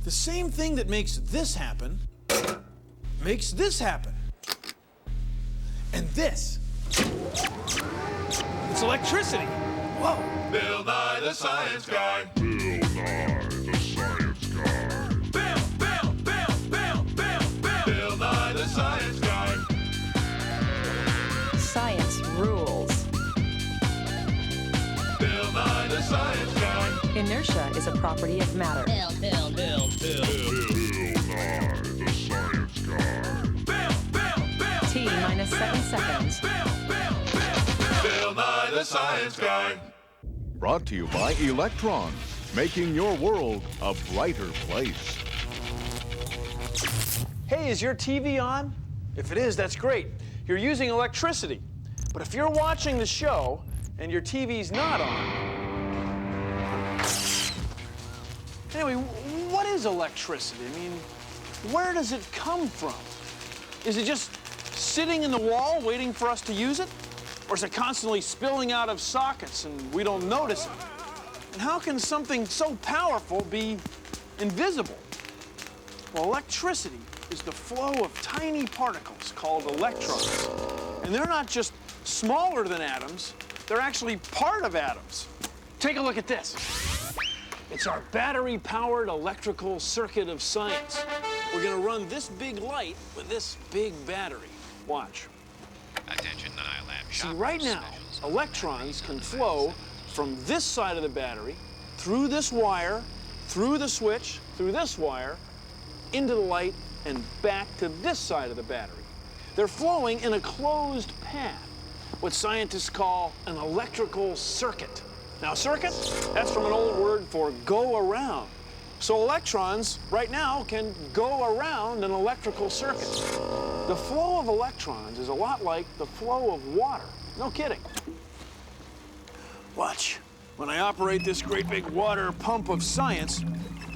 The same thing that makes this happen makes this happen. And this. It's electricity. Whoa. Bill Nye the Science Guy. Bill Nye the Science Guy. Bill Nye the Science Guy. Science rules. Bill Nye the Science Guy. Inertia is a property of matter. Bill Nye the Science Guy. T minus 7 seconds. Bill Nye the Science Guy. Brought to you by Electrons, making your world a brighter place. Hey, is your TV on? If it is, that's great. You're using electricity. But if you're watching the show and your TV's not on... Anyway, what is electricity? I mean, where does it come from? Is it just sitting in the wall waiting for us to use it? Or is it constantly spilling out of sockets and we don't notice it? And how can something so powerful be invisible? Well, electricity is the flow of tiny particles called electrons. And they're not just smaller than atoms, they're actually part of atoms. Take a look at this. It's our battery-powered electrical circuit of science. We're gonna run this big light with this big battery. Watch. Attention, Nye Lab. See, right now, electrons can flow from this side of the battery, through this wire, through the switch, through this wire, into the light, and back to this side of the battery. They're flowing in a closed path, what scientists call an electrical circuit. Now, circuit, that's from an old word for go around. So electrons, right now, can go around an electrical circuit. The flow of electrons is a lot like the flow of water. No kidding. Watch. When I operate this great big water pump of science,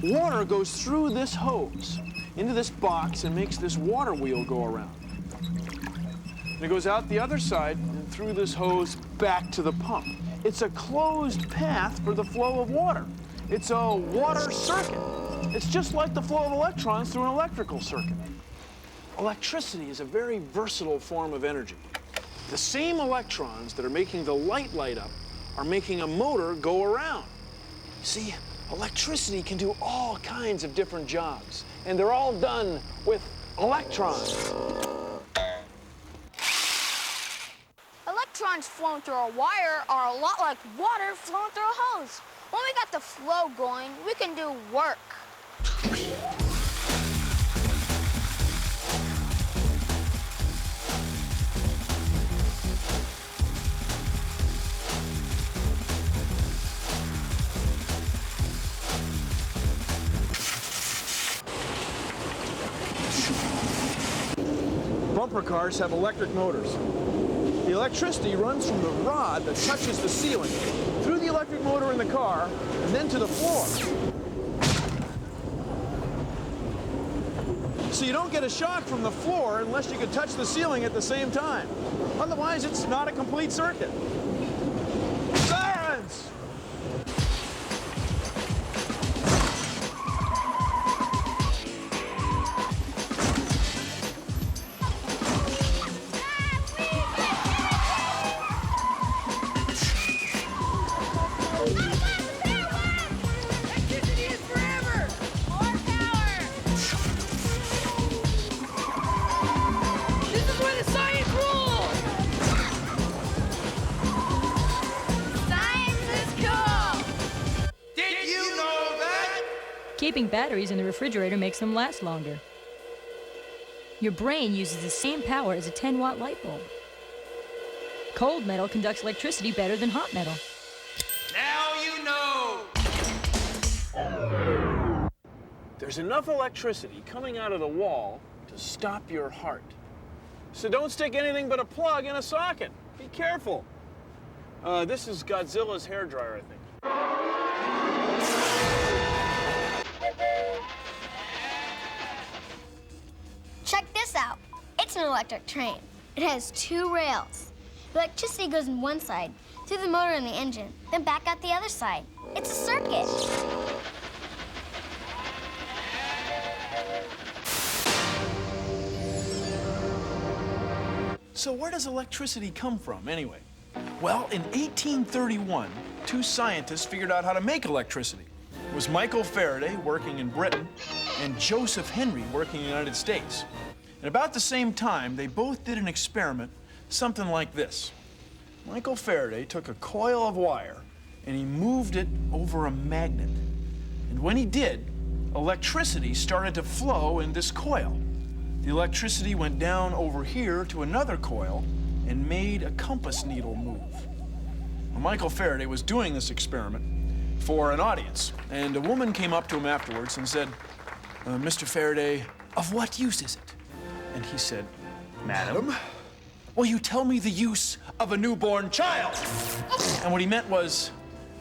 water goes through this hose into this box and makes this water wheel go around. And it goes out the other side and through this hose back to the pump. It's a closed path for the flow of water. It's a water circuit. It's just like the flow of electrons through an electrical circuit. Electricity is a very versatile form of energy. The same electrons that are making the light light up are making a motor go around. See, electricity can do all kinds of different jobs, and they're all done with electrons. Electrons flowing through a wire are a lot like water flowing through a hose. When we got the flow going, we can do work. Bumper cars have electric motors. The electricity runs from the rod that touches the ceiling, through the electric motor in the car, and then to the floor. So you don't get a shock from the floor unless you can touch the ceiling at the same time. Otherwise, it's not a complete circuit. Sirens! Keeping batteries in the refrigerator makes them last longer. Your brain uses the same power as a 10-watt light bulb. Cold metal conducts electricity better than hot metal. Now you know! There's enough electricity coming out of the wall to stop your heart. So don't stick anything but a plug in a socket. Be careful. This is Godzilla's hairdryer, I think. Check this out. It's an electric train. It has 2 rails. Electricity goes in one side, through the motor and the engine, then back out the other side. It's a circuit. So where does electricity come from, anyway? Well, in 1831, two scientists figured out how to make electricity. It was Michael Faraday, working in Britain, and Joseph Henry, working in the United States. At about the same time, they both did an experiment, something like this. Michael Faraday took a coil of wire and he moved it over a magnet. And when he did, electricity started to flow in this coil. The electricity went down over here to another coil and made a compass needle move. Well, Michael Faraday was doing this experiment for an audience, and a woman came up to him afterwards and said, Mr. Faraday, of what use is it? And he said, Madam, will you tell me the use of a newborn child? And what he meant was,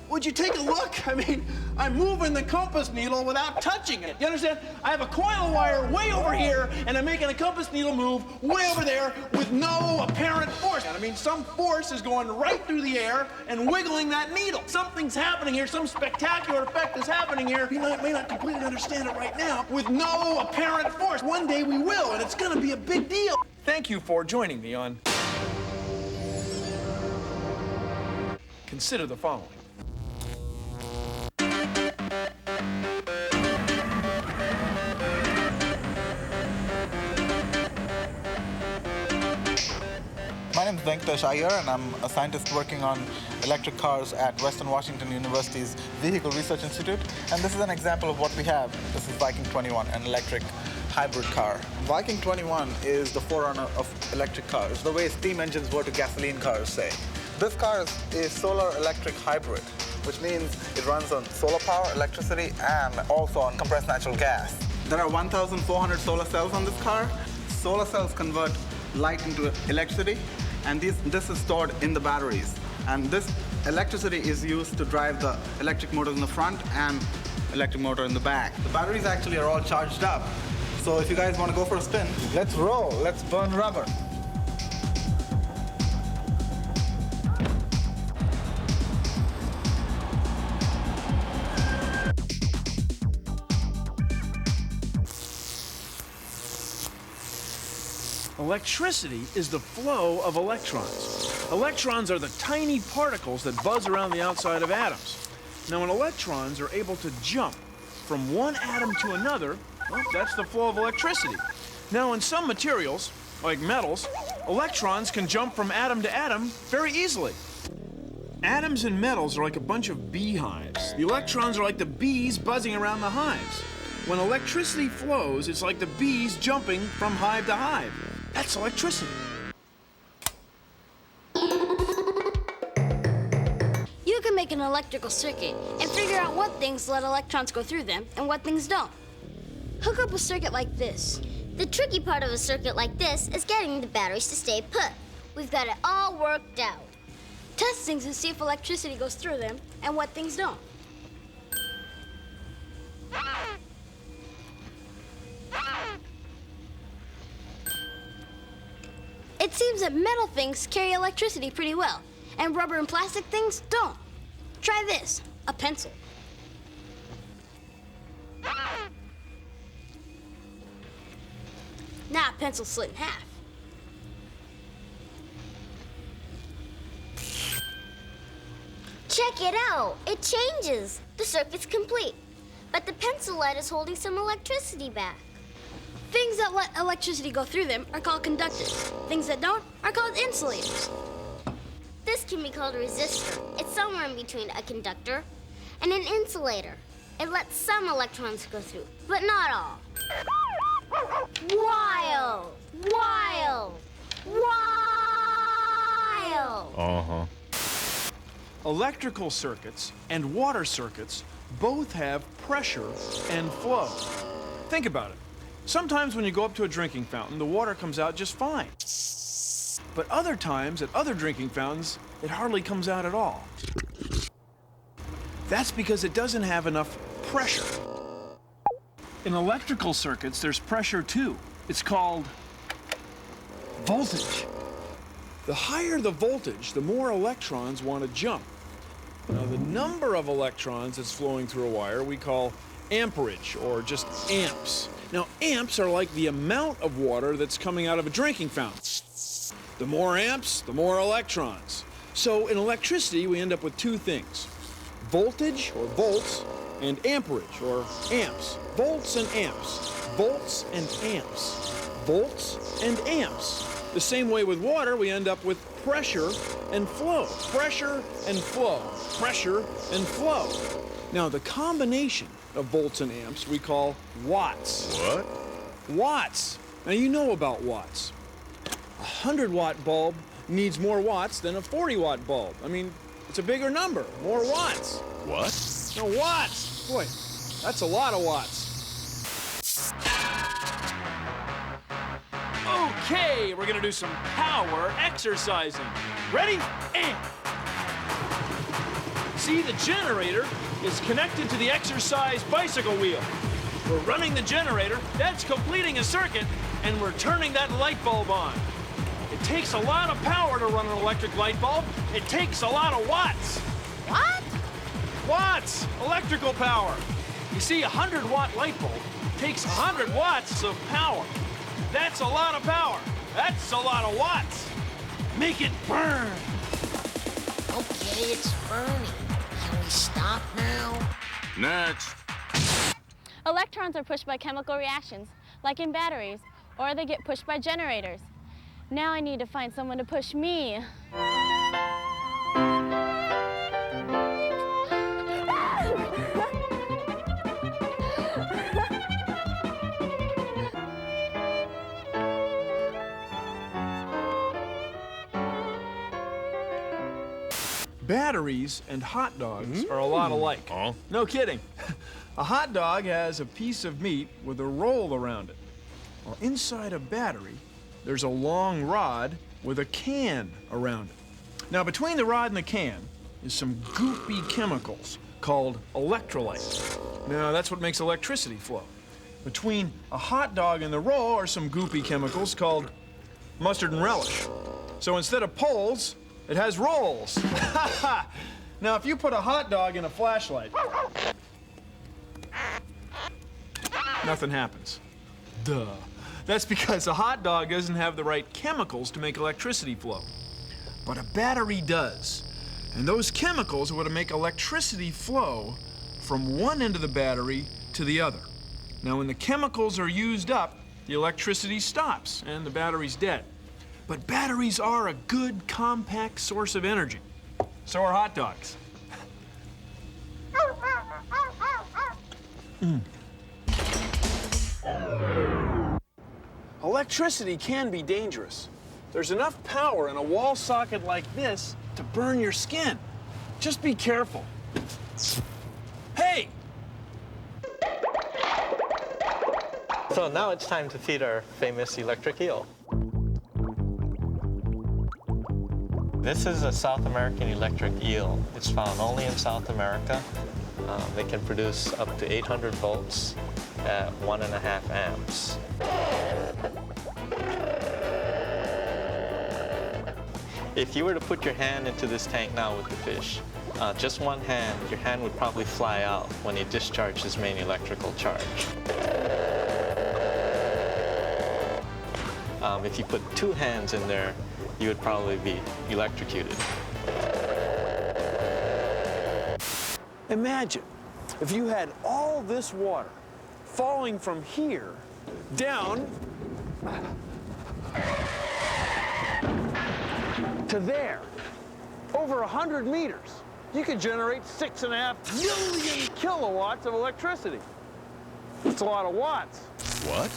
would you take a look? I mean, I'm moving the compass needle without touching it. You understand? I have a coil of wire way over here, and I'm making a compass needle move way over there with no apparent force. I mean, some force is going right through the air and wiggling that needle. Something's happening here. Some spectacular effect is happening here. You may not completely understand it right now with no apparent force. One day we will, and it's going to be a big deal. Thank you for joining me on Consider the Following. My name is Venkatesh Iyer, and I'm a scientist working on electric cars at Western Washington University's Vehicle Research Institute. And this is an example of what we have. This is Viking 21, an electric hybrid car. Viking 21 is the forerunner of electric cars, the way steam engines were to gasoline cars, say. This car is a solar-electric hybrid, which means it runs on solar power, electricity, and also on compressed natural gas. There are 1,400 solar cells on this car. Solar cells convert light into electricity, and this is stored in the batteries. And this electricity is used to drive the electric motor in the front and electric motor in the back. The batteries actually are all charged up. So if you guys want to go for a spin, let's roll, let's burn rubber. Electricity is the flow of electrons. Electrons are the tiny particles that buzz around the outside of atoms. Now, when electrons are able to jump from one atom to another, well, that's the flow of electricity. Now, in some materials, like metals, electrons can jump from atom to atom very easily. Atoms in metals are like a bunch of beehives. The electrons are like the bees buzzing around the hives. When electricity flows, it's like the bees jumping from hive to hive. That's electricity. You can make an electrical circuit and figure out what things let electrons go through them and what things don't. Hook up a circuit like this. The tricky part of a circuit like this is getting the batteries to stay put. We've got it all worked out. Test things and see if electricity goes through them and what things don't. It seems that metal things carry electricity pretty well, and rubber and plastic things don't. Try this, a pencil. Now a pencil slit in half. Check it out. It changes. The circuit's complete. But the pencil lead is holding some electricity back. Things that let electricity go through them are called conductors. Things that don't are called insulators. This can be called a resistor. It's somewhere in between a conductor and an insulator. It lets some electrons go through, but not all. Wild! Wild! Wild! Electrical circuits and water circuits both have pressure and flow. Think about it. Sometimes when you go up to a drinking fountain, the water comes out just fine. But other times, at other drinking fountains, it hardly comes out at all. That's because it doesn't have enough pressure. In electrical circuits, there's pressure too. It's called voltage. The higher the voltage, the more electrons want to jump. Now, the number of electrons that's flowing through a wire we call amperage, or just amps. Now, amps are like the amount of water that's coming out of a drinking fountain. The more amps, the more electrons. So in electricity, we end up with two things: voltage, or volts, and amperage, or amps. Volts and amps. Volts and amps. Volts and amps. The same way with water, we end up with pressure and flow. Pressure and flow. Pressure and flow. Now, the combination of volts and amps we call watts. What? Watts. Now, you know about watts. A 100-watt bulb needs more watts than a 40-watt bulb. I mean, it's a bigger number, more watts. What? No, watts. Boy, that's a lot of watts. Okay, we're gonna do some power exercising. Ready? And. See, the generator is connected to the exercise bicycle wheel. We're running the generator, that's completing a circuit, and we're turning that light bulb on. It takes a lot of power to run an electric light bulb. It takes a lot of watts. What? Watts, electrical power. You see, a 100-watt light bulb takes 100 watts of power. That's a lot of power. That's a lot of watts. Make it burn. Okay, it's burning. Can we stop now? Next. Electrons are pushed by chemical reactions, like in batteries, or they get pushed by generators. Now I need to find someone to push me. Batteries and hot dogs are a lot alike. Oh. No kidding. A hot dog has a piece of meat with a roll around it. Well, inside a battery, there's a long rod with a can around it. Now, between the rod and the can is some goopy chemicals called electrolytes. Now, that's what makes electricity flow. Between a hot dog and the roll are some goopy chemicals called mustard and relish. So instead of poles, it has rolls. Now, if you put a hot dog in a flashlight, nothing happens. Duh. That's because a hot dog doesn't have the right chemicals to make electricity flow. But a battery does. And those chemicals are what make electricity flow from one end of the battery to the other. Now, when the chemicals are used up, the electricity stops and the battery's dead. But batteries are a good, compact source of energy. So are hot dogs. Electricity can be dangerous. There's enough power in a wall socket like this to burn your skin. Just be careful. Hey! So now it's time to feed our famous electric eel. This is a South American electric eel. It's found only in South America. They can produce up to 800 volts at 1.5 amps. If you were to put your hand into this tank now with the fish, just one hand, your hand would probably fly out when it discharged its main electrical charge. If you put two hands in there, you would probably be electrocuted. Imagine if you had all this water falling from here down to there, over 100 meters. You could generate 6.5 million kilowatts of electricity. That's a lot of watts. What?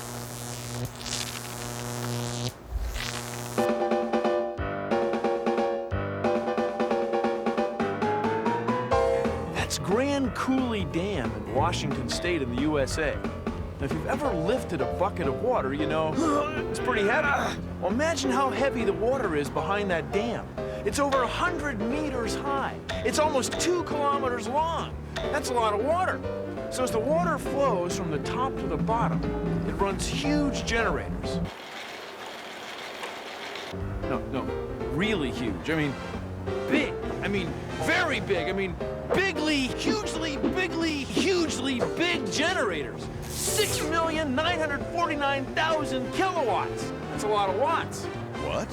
Grand Coulee Dam in Washington State in the USA. Now, if you've ever lifted a bucket of water, you know, it's pretty heavy. Well, imagine how heavy the water is behind that dam. It's over 100 meters high. It's almost 2 kilometers long. That's a lot of water. So as the water flows from the top to the bottom, it runs huge generators. No, really huge. I mean, big. I mean, very big. I mean, bigly, hugely big generators. 6,949,000 kilowatts. That's a lot of watts. What?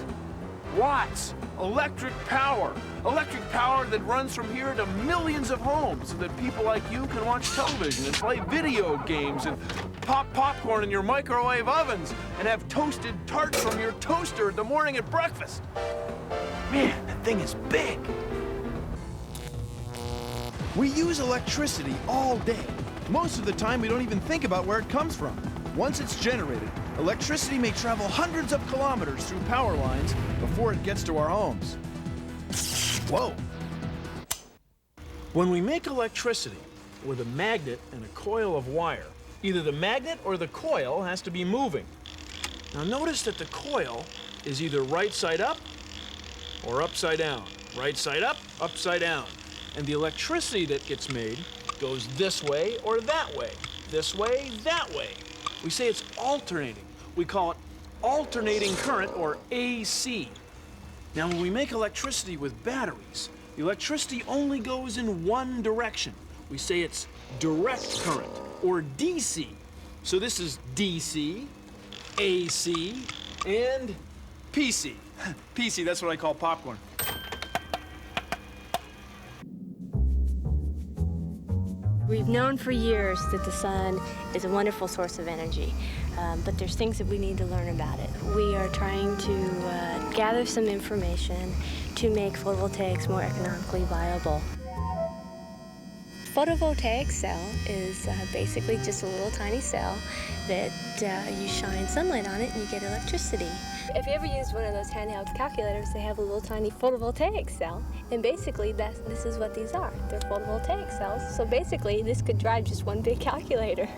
watts. Electric power. Electric power that runs from here to millions of homes so that people like you can watch television and play video games and pop popcorn in your microwave ovens and have toasted tarts from your toaster in the morning at breakfast. Man, that thing is big. We use electricity all day. Most of the time, we don't even think about where it comes from. Once it's generated, electricity may travel hundreds of kilometers through power lines before it gets to our homes. Whoa! When we make electricity with a magnet and a coil of wire, either the magnet or the coil has to be moving. Now notice that the coil is either right side up or upside down. Right side up, upside down. And the electricity that gets made goes this way or that way. This way, that way. We say it's alternating. We call it alternating current, or AC. Now, when we make electricity with batteries, the electricity only goes in one direction. We say it's direct current, or DC. So this is DC, AC, and PC. PC, that's what I call popcorn. We've known for years that the sun is a wonderful source of energy, but there's things that we need to learn about it. We are trying to gather some information to make photovoltaics more economically viable. Photovoltaic cell is basically just a little tiny cell that you shine sunlight on it and you get electricity. If you ever used one of those handheld calculators, they have a little tiny photovoltaic cell, and basically this is what these are. They're photovoltaic cells, so basically this could drive just one big calculator.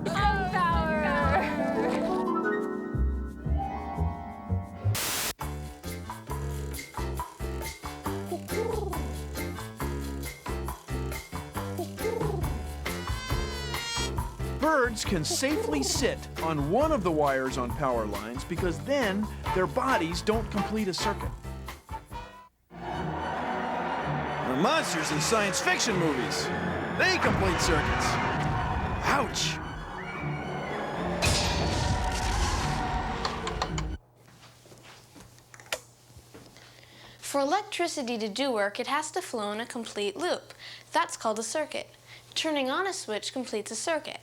Sun power! Birds can safely sit on one of the wires on power lines because then their bodies don't complete a circuit. The monsters in science fiction movies, they complete circuits. Ouch! For electricity to do work, it has to flow in a complete loop. That's called a circuit. Turning on a switch completes a circuit.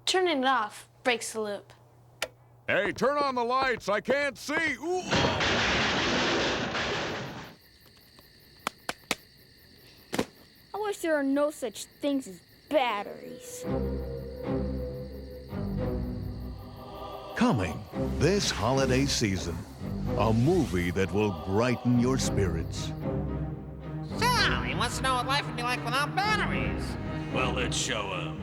Turning it off breaks the loop. Hey, turn on the lights. I can't see. Ooh. I wish there are no such things as batteries. Coming this holiday season, a movie that will brighten your spirits. So, he wants to know what life would be like without batteries. Well, let's show him.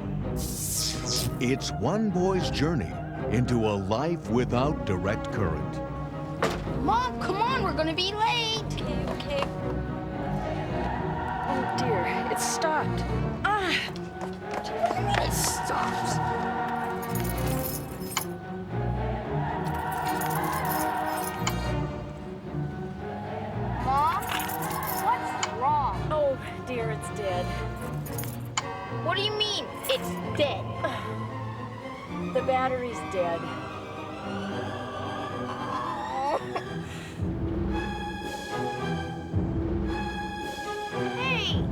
It's one boy's journey into a life without direct current. Mom, come on, we're gonna be late. Okay. Oh dear, it stopped. Ah! It stops. Mom, what's wrong? Oh dear, it's dead. What do you mean, it's dead? The battery's dead. Hey!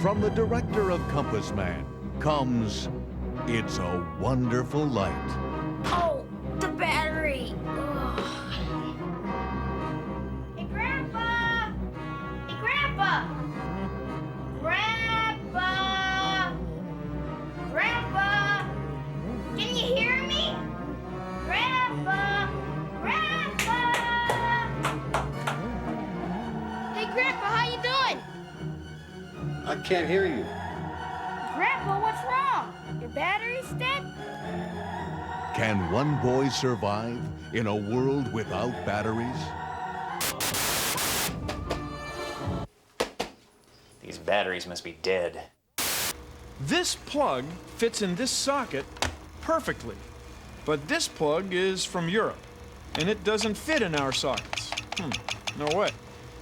From the director of Compass Man comes It's a Wonderful Light. Oh, the battery! Hey, Grandpa! Hey, Grandpa! Grandpa! Grandpa! Can you hear me? Grandpa! Grandpa! Hey, Grandpa, how you doing? I can't hear you. Grandpa, what's wrong? Your battery's dead? Can one boy survive in a world without batteries? These batteries must be dead. This plug fits in this socket perfectly, but this plug is from Europe, and it doesn't fit in our sockets. No way.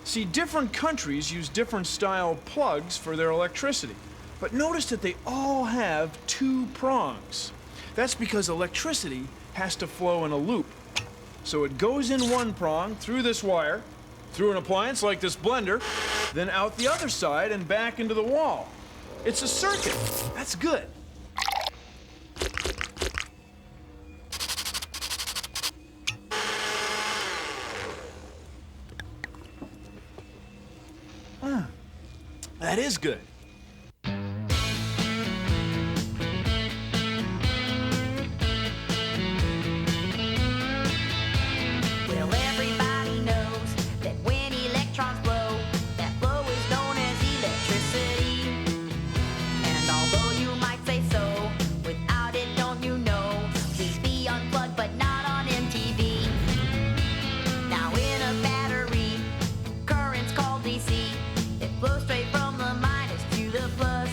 See, different countries use different style plugs for their electricity. But notice that they all have 2 prongs. That's because electricity has to flow in a loop. So it goes in one prong through this wire, through an appliance like this blender, then out the other side and back into the wall. It's a circuit. That's good. That is good. Well, everybody knows that when electrons flow, that flow is known as electricity. And although you might say so, without it, don't you know? Please be unplugged, but not on MTV. Now in a battery, current's called DC. It flows straight from the minus to the plus.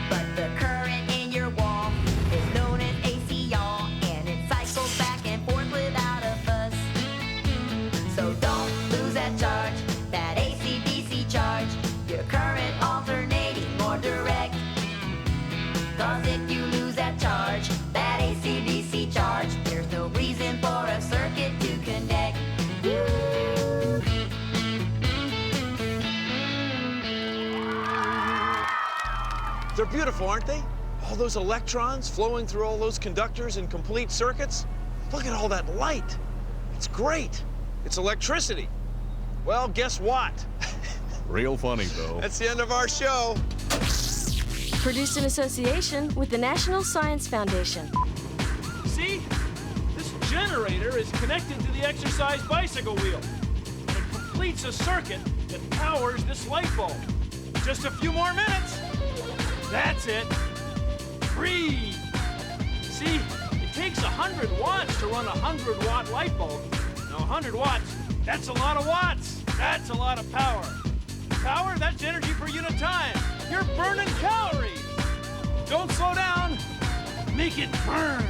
But the current in your wall is known as AC, y'all, and it cycles back and forth without a fuss. So don't lose that charge, that AC-DC charge, your current alternating more direct. 'Cause if you lose that charge, that AC-DC charge, there's no reason for a circuit to connect. They're beautiful, aren't they? All those electrons flowing through all those conductors in complete circuits. Look at all that light. It's great. It's electricity. Well, guess what? Real funny, Bill. That's the end of our show. Produced in association with the National Science Foundation. See? This generator is connected to the exercise bicycle wheel. And it completes a circuit that powers this light bulb. Just a few more minutes. That's it. Breathe. See, it takes 100 watts to run a 100-watt light bulb. Now, 100 watts, that's a lot of watts. That's a lot of power. Power, that's energy per unit time. You're burning calories. Don't slow down. Make it burn.